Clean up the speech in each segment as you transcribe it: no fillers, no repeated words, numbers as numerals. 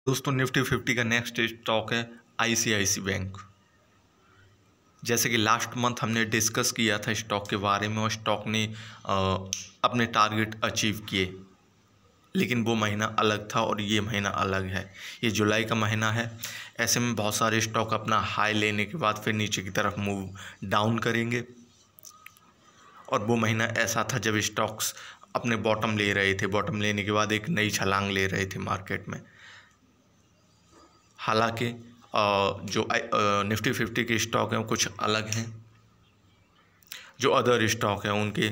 दोस्तों निफ्टी 50 का next stock है आईसीआईसी बैंक। जैसे कि लास्ट मंथ हमने डिस्कस किया था स्टॉक के बारे में और स्टॉक ने अपने टारगेट अचीव किए, लेकिन वो महीना अलग था और ये महीना अलग है। ये जुलाई का महीना है। ऐसे में बहुत सारे स्टॉक अपना हाई लेने के बाद फिर नीचे की तरफ मूव डाउन करेंगे और वो महीना ऐसा था जब स्टॉक्स अपने बॉटम ले रहे थे। बॉटम लेने के बाद एक नई छलांग ले रहे थे मार्केट में। हालांकि जो निफ्टी 50 के स्टॉक हैं वो कुछ अलग हैं। जो अदर स्टॉक हैं उनके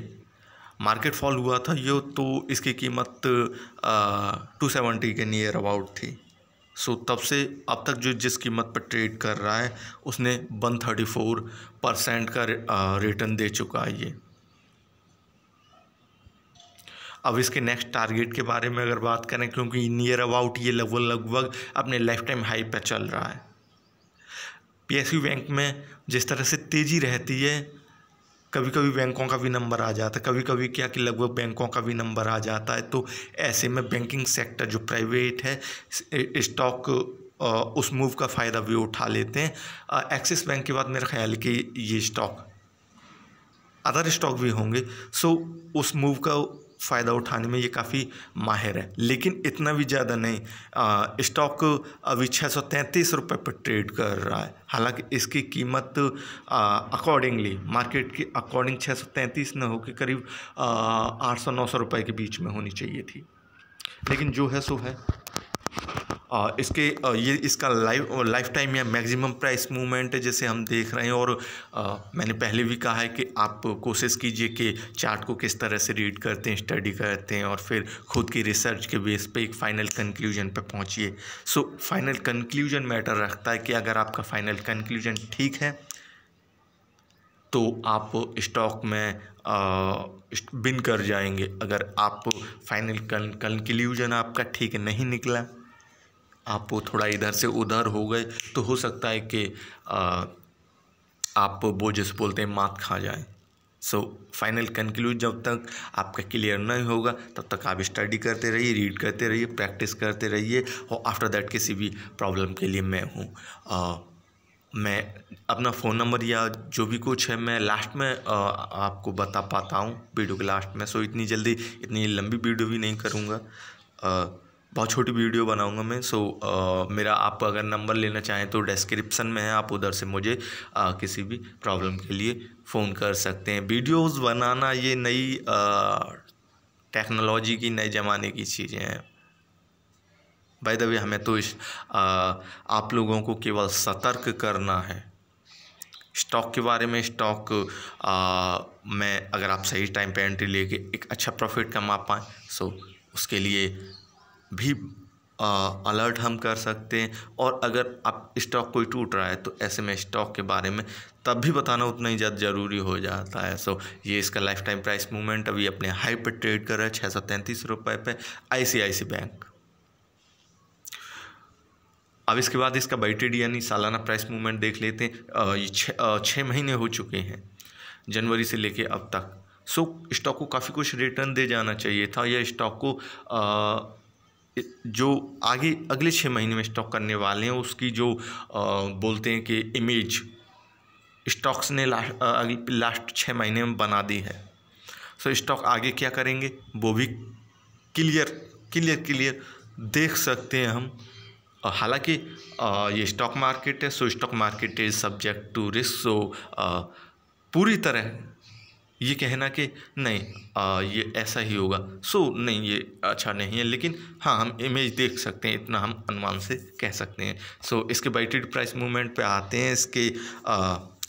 मार्केट फॉल हुआ था ये, तो इसकी कीमत 270 के नियर अबाउट थी। सो तब से अब तक जो जिस कीमत पर ट्रेड कर रहा है उसने 134% का रिटर्न दे चुका है ये। अब इसके नेक्स्ट टारगेट के बारे में अगर बात करें, क्योंकि नियर अबाउट ये लगभग अपने लाइफ टाइम हाई पे चल रहा है। पीएसयू बैंक में जिस तरह से तेज़ी रहती है, कभी कभी बैंकों का भी नंबर आ जाता है, कभी कभी क्या कि लगभग बैंकों का भी नंबर आ जाता है। तो ऐसे में बैंकिंग सेक्टर जो प्राइवेट है स्टॉक उस मूव का फ़ायदा भी उठा लेते हैं। एक्सिस बैंक के बाद मेरा ख्याल है कि ये स्टॉक अदर स्टॉक भी होंगे, सो उस मूव का फ़ायदा उठाने में ये काफ़ी माहिर है, लेकिन इतना भी ज़्यादा नहीं। स्टॉक अभी 633 रुपये पर ट्रेड कर रहा है। हालांकि इसकी कीमत अकॉर्डिंगली मार्केट के अकॉर्डिंग 633 न होकर करीब 800-900 रुपये के बीच में होनी चाहिए थी, लेकिन जो है सो है। ये इसका लाइफ टाइम या मैक्सिमम प्राइस मूवमेंट है जैसे हम देख रहे हैं। और मैंने पहले भी कहा है कि आप कोशिश कीजिए कि चार्ट को किस तरह से रीड करते हैं, स्टडी करते हैं और फिर खुद की रिसर्च के बेस पे एक फ़ाइनल कंक्लूजन पे पहुंचिए। सो फाइनल कंक्लूजन मैटर रखता है कि अगर आपका फाइनल कंक्लूजन ठीक है तो आप स्टॉक में विन कर जाएंगे। अगर आप फाइनल कंक्लूजन आपका ठीक नहीं निकला, आप थोड़ा इधर से उधर हो गए, तो हो सकता है कि आप वो जिस बोलते हैं मात खा जाएं। सो फाइनल कंक्लूजन जब तक आपका क्लियर नहीं होगा तब तक आप स्टडी करते रहिए, रीड करते रहिए, प्रैक्टिस करते रहिए। और आफ्टर दैट किसी भी प्रॉब्लम के लिए मैं हूँ। मैं अपना फ़ोन नंबर या जो भी कुछ है मैं लास्ट में आपको बता पाता हूँ वीडियो के लास्ट में। सो इतनी जल्दी इतनी लंबी वीडियो भी नहीं करूँगा, बहुत छोटी वीडियो बनाऊंगा मैं। मेरा आप अगर नंबर लेना चाहें तो डिस्क्रिप्शन में है, आप उधर से मुझे किसी भी प्रॉब्लम के लिए फ़ोन कर सकते हैं। वीडियोस बनाना ये नई टेक्नोलॉजी की नए ज़माने की चीज़ें हैं। बाय द वे हमें तो आप लोगों को केवल सतर्क करना है स्टॉक के बारे में। स्टॉक में अगर आप सही टाइम पे एंट्री लेके एक अच्छा प्रॉफिट कमा पाएँ, सो उसके लिए भी अलर्ट हम कर सकते हैं। और अगर आप स्टॉक कोई टूट रहा है तो ऐसे में स्टॉक के बारे में तब भी बताना उतना ही ज़्यादा ज़रूरी हो जाता है। सो ये इसका लाइफ टाइम प्राइस मूवमेंट अभी अपने हाई पर ट्रेड कर रहा है 633 रुपये पे आईसीआईसी बैंक। अब इसके बाद इसका बाइटेड यानी सालाना प्राइस मूवमेंट देख लेते हैं। ये 6 महीने हो चुके हैं जनवरी से लेके अब तक। सो स्टॉक को काफ़ी कुछ रिटर्न दे जाना चाहिए था। यह स्टॉक को जो आगे अगले 6 महीने में स्टॉक करने वाले हैं उसकी जो बोलते हैं कि इमेज स्टॉक्स ने लास्ट 6 महीने में बना दी है। सो स्टॉक आगे क्या करेंगे वो भी क्लियर देख सकते हैं हम। हालांकि ये स्टॉक मार्केट है, so stock market is subject to risk. So पूरी तरह ये कहना कि नहीं ये ऐसा ही होगा, सो नहीं ये अच्छा नहीं है, लेकिन हाँ हम इमेज देख सकते हैं, इतना हम अनुमान से कह सकते हैं। सो इसके बाइटेड प्राइस मूवमेंट पे आते हैं। इसके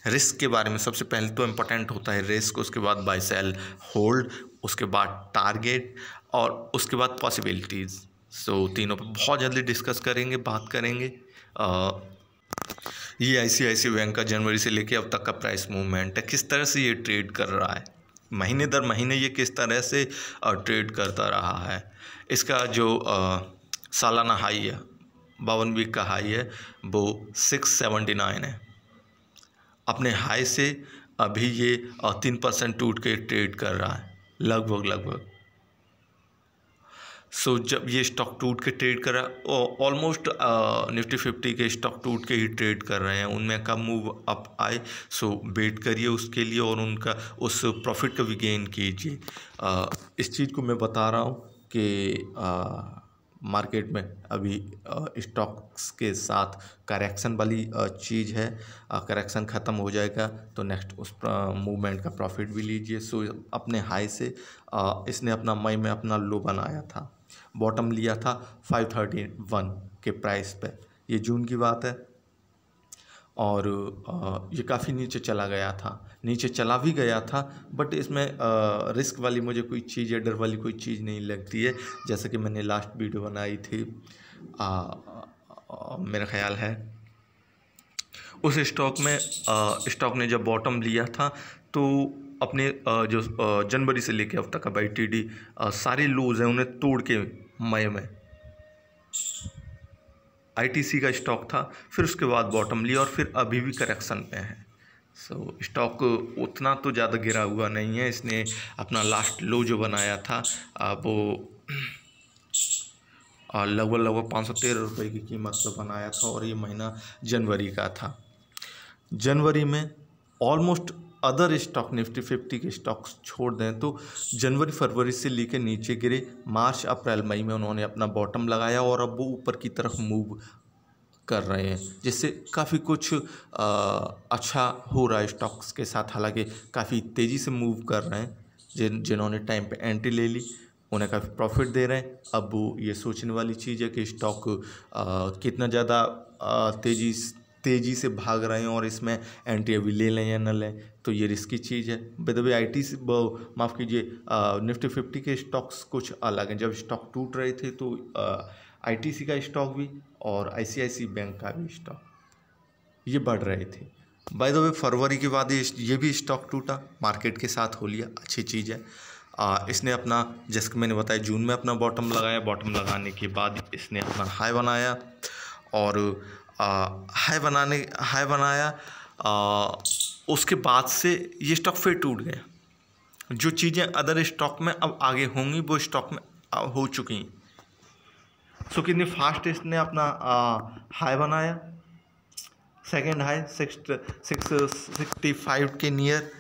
रिस्क के बारे में सबसे पहले तो इम्पोर्टेंट होता है रिस्क, उसके बाद बाय सेल होल्ड, उसके बाद टारगेट और उसके बाद पॉसिबिलिटीज़। सो तीनों पे बहुत जल्दी डिस्कस करेंगे, बात करेंगे। ये आईसीआईसी बैंक का जनवरी से लेके अब तक का प्राइस मूवमेंट है, किस तरह से ये ट्रेड कर रहा है, महीने दर महीने ये किस तरह से ट्रेड करता रहा है। इसका जो सालाना हाई है 52 वीक का हाई है वो 679 है। अपने हाई से अभी ये 3% टूट के ट्रेड कर रहा है लगभग। सो जब ये स्टॉक टूट के ट्रेड करा, ऑलमोस्ट निफ्टी 50 के स्टॉक टूट के ही ट्रेड कर रहे हैं, उनमें कब मूव अप आए सो वेट करिए उसके लिए और उनका उस प्रॉफिट का भी गेन कीजिए। इस चीज़ को मैं बता रहा हूँ कि मार्केट में अभी स्टॉक्स के साथ करेक्शन वाली चीज़ है। करेक्शन ख़त्म हो जाएगा तो नेक्स्ट उस मूवमेंट का प्रॉफिट भी लीजिए। सो अपने हाई से इसने अपना मई में अपना लो बनाया था, बॉटम लिया था 531 के प्राइस पे, ये जून की बात है। और ये काफ़ी नीचे चला गया था, नीचे चला भी गया था, बट इसमें रिस्क वाली मुझे कोई चीज़ या डर वाली कोई चीज़ नहीं लगती है। जैसे कि मैंने लास्ट वीडियो बनाई थी, मेरा ख्याल है उस स्टॉक ने जब बॉटम लिया था तो अपने जो जनवरी से लेकर अब तक का YTD सारे लोज हैं उन्हें तोड़ के मई में ITC का स्टॉक था, फिर उसके बाद बॉटम लिया और फिर अभी भी करेक्शन पे है। सो स्टॉक उतना तो ज़्यादा गिरा हुआ नहीं है, इसने अपना लास्ट लो जो बनाया था वो लगभग 513 रुपये की कीमत पर बनाया था और ये महीना जनवरी का था। जनवरी में ऑलमोस्ट अदर स्टॉक निफ्टी 50 के स्टॉक्स छोड़ दें तो जनवरी फरवरी से लेकर नीचे गिरे, मार्च अप्रैल मई में उन्होंने अपना बॉटम लगाया और अब वो ऊपर की तरफ मूव कर रहे हैं, जिससे काफ़ी कुछ अच्छा हो रहा है स्टॉक्स के साथ। हालांकि काफ़ी तेज़ी से मूव कर रहे हैं, जिन्होंने टाइम पे एंट्री ले ली उन्हें काफ़ी प्रॉफिट दे रहे हैं। अब वो ये सोचने वाली चीज़ है कि स्टॉक कितना ज़्यादा तेज़ी से भाग रहे हैं और इसमें एंट्री अभी ले लें या न लें, तो ये रिस्की चीज़ है। बाय द वे माफ़ कीजिए, निफ्टी 50 के स्टॉक्स कुछ अलग हैं। जब स्टॉक टूट रहे थे तो ITC का स्टॉक भी और ICICI बैंक का भी स्टॉक ये बढ़ रहे थे। बाय द वे फरवरी के बाद ये भी स्टॉक टूटा, मार्केट के साथ हो लिया, अच्छी चीज़ है। इसने अपना, जैसे कि मैंने बताया, जून में अपना बॉटम लगाया, बॉटम लगाने के बाद इसने अपना हाई बनाया और हाई बनाया उसके बाद से ये स्टॉक फिर टूट गया। जो चीज़ें अदर स्टॉक में अब आगे होंगी वो स्टॉक में हो चुकी हैं। सो कितनी फास्ट इसने अपना हाई बनाया, सेकेंड हाई 665 के नियर,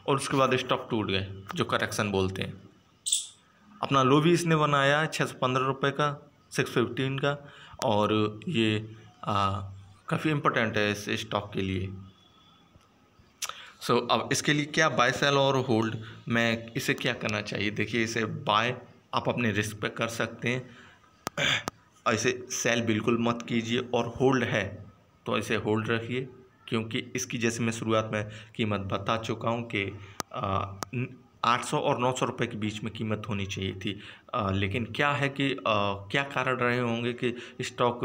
और उसके बाद स्टॉक टूट गए, जो करेक्शन बोलते हैं। अपना लो भी इसने बनाया 615 रुपये का, 615 का, और ये काफ़ी इम्पोर्टेंट है इस स्टॉक के लिए। सो अब इसके लिए क्या बाय सेल और होल्ड, मैं इसे क्या करना चाहिए? देखिए, इसे बाय आप अपने रिस्क पे कर सकते हैं और इसे सेल बिल्कुल मत कीजिए, और होल्ड है तो इसे होल्ड रखिए, क्योंकि इसकी जैसे मैं शुरुआत में कीमत बता चुका हूँ कि 800 और 900 रुपये के बीच में कीमत होनी चाहिए थी। लेकिन क्या है कि क्या कारण रहे होंगे कि स्टॉक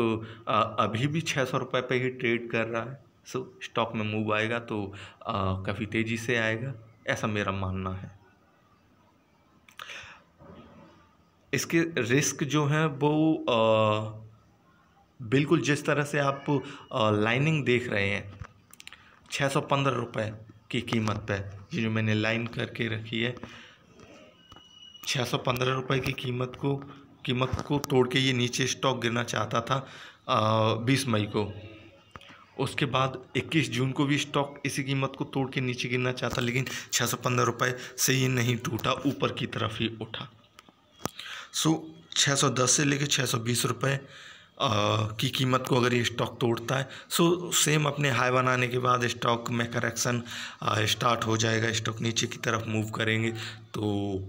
अभी भी 600 रुपये पे ही ट्रेड कर रहा है। सो स्टॉक में मूव आएगा तो काफ़ी तेज़ी से आएगा, ऐसा मेरा मानना है। इसके रिस्क जो हैं वो बिल्कुल जिस तरह से आप लाइनिंग देख रहे हैं 615 रुपये की कीमत पे, ये जो मैंने लाइन करके रखी है 615 रुपये की कीमत को तोड़ के ये नीचे स्टॉक गिरना चाहता था 20 मई को। उसके बाद 21 जून को भी स्टॉक इसी कीमत को तोड़ के नीचे गिरना चाहता, लेकिन 615 रुपये से ये नहीं टूटा, ऊपर की तरफ ही उठा। सो 610 से लेकर 620 रुपये की कीमत को अगर ये स्टॉक तोड़ता है, सो सेम अपने हाई बनाने के बाद स्टॉक में करेक्शन स्टार्ट हो जाएगा, स्टॉक नीचे की तरफ मूव करेंगे। तो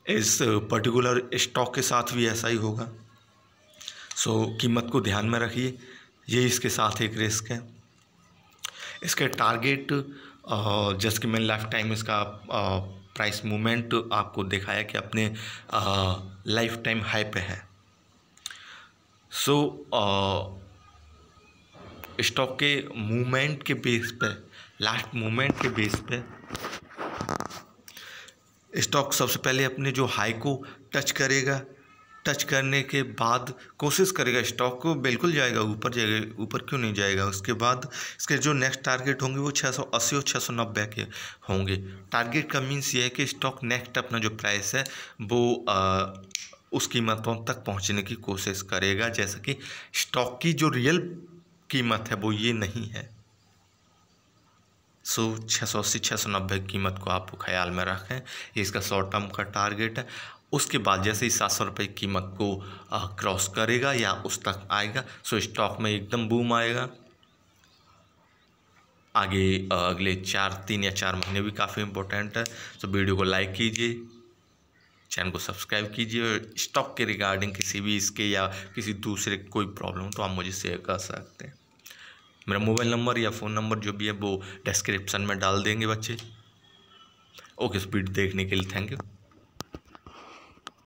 इस पर्टिकुलर स्टॉक के साथ भी ऐसा ही होगा। सो कीमत को ध्यान में रखिए, ये इसके साथ एक रिस्क है। इसके टारगेट जैसे कि मैंने लाइफ टाइम इसका प्राइस मूवमेंट आपको दिखाया कि अपने लाइफ टाइम हाई पे है। सो स्टॉक के मूवमेंट के बेस पे, लास्ट मूवमेंट के बेस पे स्टॉक सबसे पहले अपने जो हाई को टच करेगा टच करने के बाद कोशिश करेगा स्टॉक को, बिल्कुल जाएगा ऊपर, जाएगा ऊपर क्यों नहीं जाएगा। उसके बाद इसके जो नेक्स्ट टारगेट होंगे वो 680 और 690 के होंगे। टारगेट का मीन्स ये है कि स्टॉक नेक्स्ट अपना जो प्राइस है वो उस कीमतों तक पहुंचने की कोशिश करेगा, जैसा कि स्टॉक की जो रियल कीमत है वो ये नहीं है। 680 690 कीमत को आप ख्याल में रखें, ये इसका शॉर्ट टर्म का टारगेट है। उसके बाद जैसे ही 700 रुपये की कीमत को क्रॉस करेगा या उस तक आएगा, स्टॉक में एकदम बूम आएगा। आगे अगले 3 या 4 महीने भी काफ़ी इम्पोर्टेंट है। वीडियो को लाइक कीजिए, चैनल को सब्सक्राइब कीजिए, और स्टॉक के रिगार्डिंग किसी भी इसके या किसी दूसरे कोई प्रॉब्लम तो आप मुझे शेयर कर सकते हैं। मेरा मोबाइल नंबर या फ़ोन नंबर जो भी है वो डिस्क्रिप्शन में डाल देंगे बच्चे। ओके, वीडियो देखने के लिए थैंक यू।